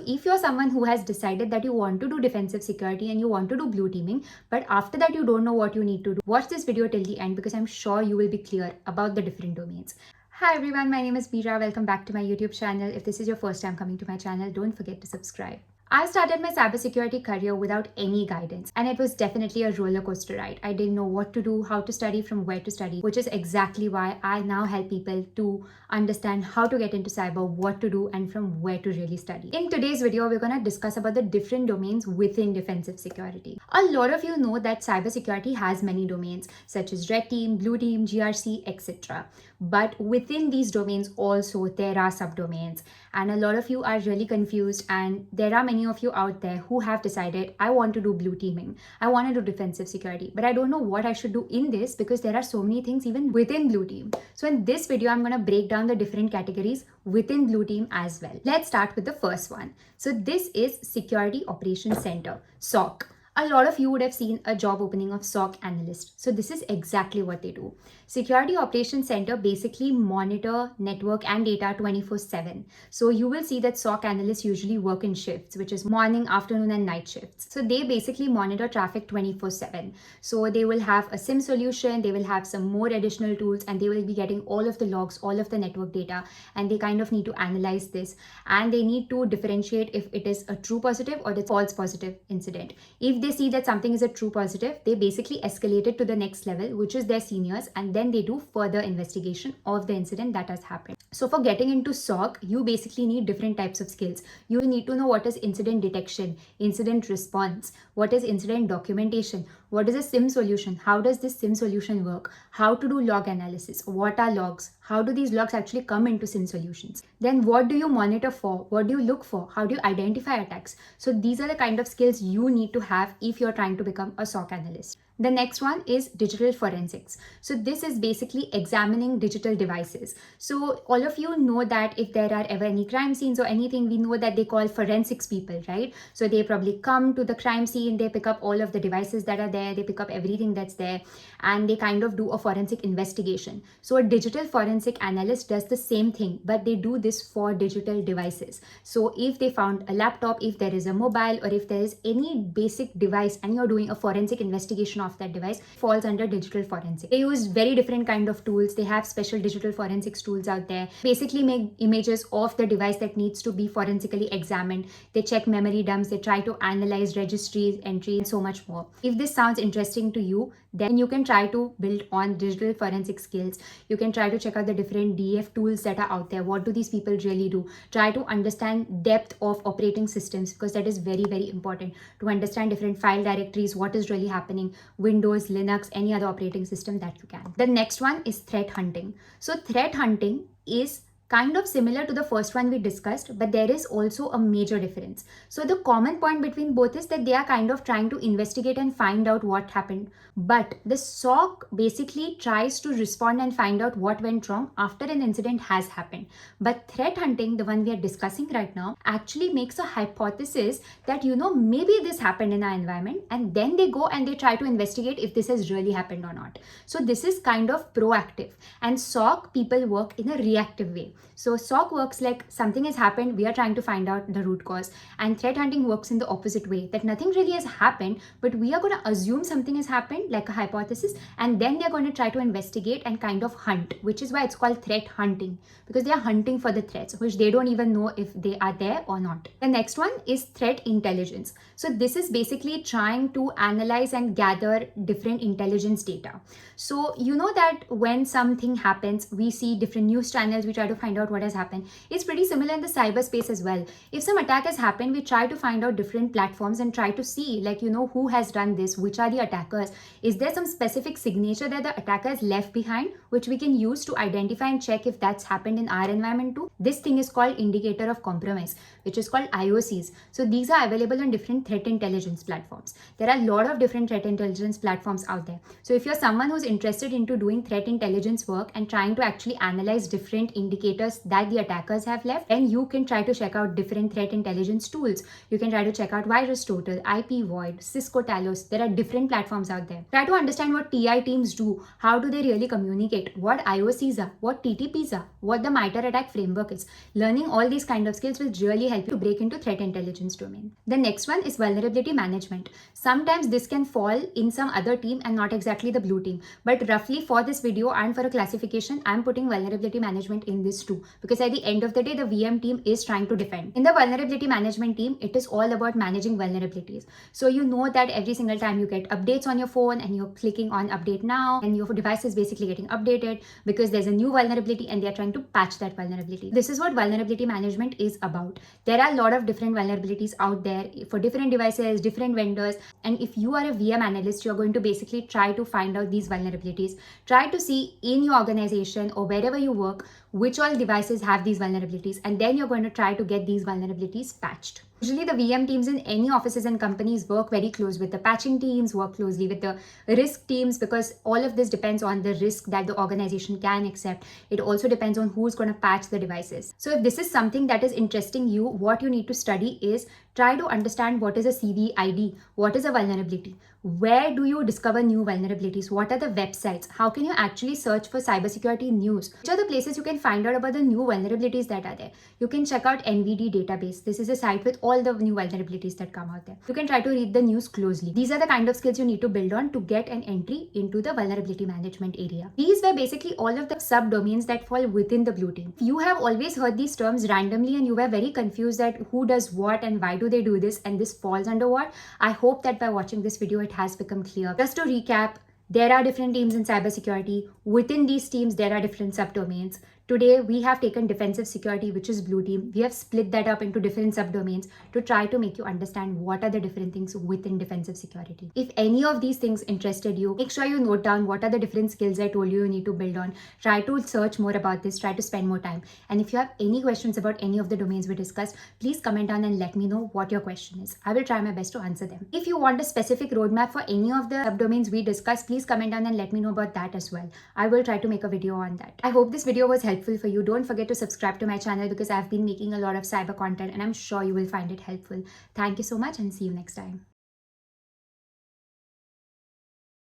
If you're someone who has decided that you want to do defensive security and you want to do blue teaming, but after that you don't know what you need to do, watch this video till the end because I'm sure you will be clear about the different domains. Hi everyone, my name is Meera. Welcome back to my YouTube channel. If this is your first time coming to my channel, don't forget to subscribe. I started my cybersecurity career without any guidance, and it was definitely a roller coaster ride. I didn't know what to do, how to study, from where to study, which is exactly why I now help people to understand how to get into cyber, what to do, and from where to really study. In today's video, we're going to discuss about the different domains within defensive security. A lot of you know that cybersecurity has many domains such as red team, blue team, GRC, etc. But within these domains also there are subdomains, and a lot of you are really confused, and there are many of you out there who have decided, I want to do blue teaming, I want to do defensive security, but I don't know what I should do in this because there are so many things even within blue team. So in this video, I'm going to break down the different categories within blue team as well. Let's start with the first one. So this is Security Operations Center, SOC. A lot of you would have seen a job opening of SOC analyst. So this is exactly what they do. Security Operations Center basically monitor network and data 24/7. So you will see that SOC analysts usually work in shifts, which is morning, afternoon, and night shifts. So they basically monitor traffic 24/7. So they will have a SIM solution, they will have some more additional tools, and they will be getting all of the logs, all of the network data, and they kind of need to analyze this, and they need to differentiate if it is a true positive or a false positive incident. If they see that something is a true positive, they basically escalate it to the next level, which is their seniors, and then they do further investigation of the incident that has happened. So for getting into SOC, you basically need different types of skills. You need to know what is incident detection, incident response, what is incident documentation, what is a SIM solution, how does this SIM solution work, how to do log analysis, what are logs, how do these logs actually come into SIM solutions, then what do you monitor for, what do you look for, how do you identify attacks. So these are the kind of skills you need to have if you're trying to become a SOC analyst. The next one is digital forensics. So this is basically examining digital devices. So all of you know that if there are ever any crime scenes or anything, we know that they call forensics people, right? So they probably come to the crime scene, they pick up all of the devices that are there, they pick up everything that's there, and they kind of do a forensic investigation. So a digital forensic analyst does the same thing, but they do this for digital devices. So if they found a laptop, if there is a mobile, or if there is any basic device and you're doing a forensic investigation of that device, falls under digital forensic. They use very different kind of tools. They have special digital forensics tools out there. Basically make images of the device that needs to be forensically examined. They check memory dumps, they try to analyze registries, entries, and so much more. If this sounds interesting to you, then you can try to build on digital forensic skills. You can try to check out the different DF tools that are out there. What do these people really do? Try to understand depth of operating systems, because that is very, very important to understand different file directories, what is really happening, Windows, Linux, any other operating system that you can. The next one is threat hunting. So threat hunting is kind of similar to the first one we discussed, but there is also a major difference. So the common point between both is that they are kind of trying to investigate and find out what happened. But the SOC basically tries to respond and find out what went wrong after an incident has happened. But threat hunting, the one we are discussing right now, actually makes a hypothesis that, maybe this happened in our environment, and then they go and they try to investigate if this has really happened or not. So this is kind of proactive, and SOC people work in a reactive way. So SOC works like something has happened, we are trying to find out the root cause, and threat hunting works in the opposite way, that nothing really has happened, but we are going to assume something has happened, like a hypothesis, and then they're going to try to investigate and kind of hunt, which is why it's called threat hunting, because they are hunting for the threats, which they don't even know if they are there or not. The next one is threat intelligence. So this is basically trying to analyze and gather different intelligence data. So you know that when something happens, we see different news channels, we try to find out what has happened. It's pretty similar in the cyberspace as well. If some attack has happened, we try to find out different platforms and try to see, who has done this, which are the attackers, is there some specific signature that the attacker has left behind, which we can use to identify and check if that's happened in our environment too. This thing is called indicator of compromise, which is called IOCs. So these are available on different threat intelligence platforms. There are a lot of different threat intelligence platforms out there. So if you're someone who's interested into doing threat intelligence work and trying to actually analyze different indicators status that the attackers have left, then you can try to check out different threat intelligence tools. You can try to check out VirusTotal, IP Void, Cisco Talos. There are different platforms out there. Try to understand what TI teams do, how do they really communicate, what IOCs are, what TTPs are, what the MITRE ATT&CK framework is. Learning all these kind of skills will really help you to break into threat intelligence domain. The next one is vulnerability management. Sometimes this can fall in some other team and not exactly the blue team, but roughly for this video and for a classification, I'm putting vulnerability management in this too, because at the end of the day, the VM team is trying to defend. In the vulnerability management team, it is all about managing vulnerabilities. So you know that every single time you get updates on your phone and you're clicking on update now, and your device is basically getting updated because there's a new vulnerability and they're trying to patch that vulnerability. This is what vulnerability management is about. There are a lot of different vulnerabilities out there for different devices, different vendors, and if you are a VM analyst, you're going to basically try to find out these vulnerabilities. Try to see in your organization or wherever you work which all devices have these vulnerabilities, and then you're going to try to get these vulnerabilities patched. Usually the VM teams in any offices and companies work very close with the patching teams, work closely with the risk teams, because all of this depends on the risk that the organization can accept. It also depends on who's going to patch the devices. So if this is something that is interesting you, what you need to study is try to understand what is a CVID, what is a vulnerability, where do you discover new vulnerabilities, what are the websites, how can you actually search for cybersecurity news, which are the places you can find out about the new vulnerabilities that are there. You can check out NVD database. This is a site with all the new vulnerabilities that come out there. You can try to read the news closely. These are the kind of skills you need to build on to get an entry into the vulnerability management area. These were basically all of the subdomains that fall within the blue team. If you have always heard these terms randomly and you were very confused that who does what and why do they do this and this falls under what, I hope that by watching this video it has become clear. Just to recap, there are different teams in cybersecurity. Within these teams, there are different subdomains. Today, we have taken defensive security, which is blue team. We have split that up into different subdomains to try to make you understand what are the different things within defensive security. If any of these things interested you, make sure you note down what are the different skills I told you need to build on. Try to search more about this, try to spend more time. And if you have any questions about any of the domains we discussed, please comment down and let me know what your question is. I will try my best to answer them. If you want a specific roadmap for any of the subdomains we discussed, please comment down and let me know about that as well. I will try to make a video on that. I hope this video was helpful for you. Don't forget to subscribe to my channel because I've been making a lot of cyber content and I'm sure you will find it helpful. Thank you so much and see you next time.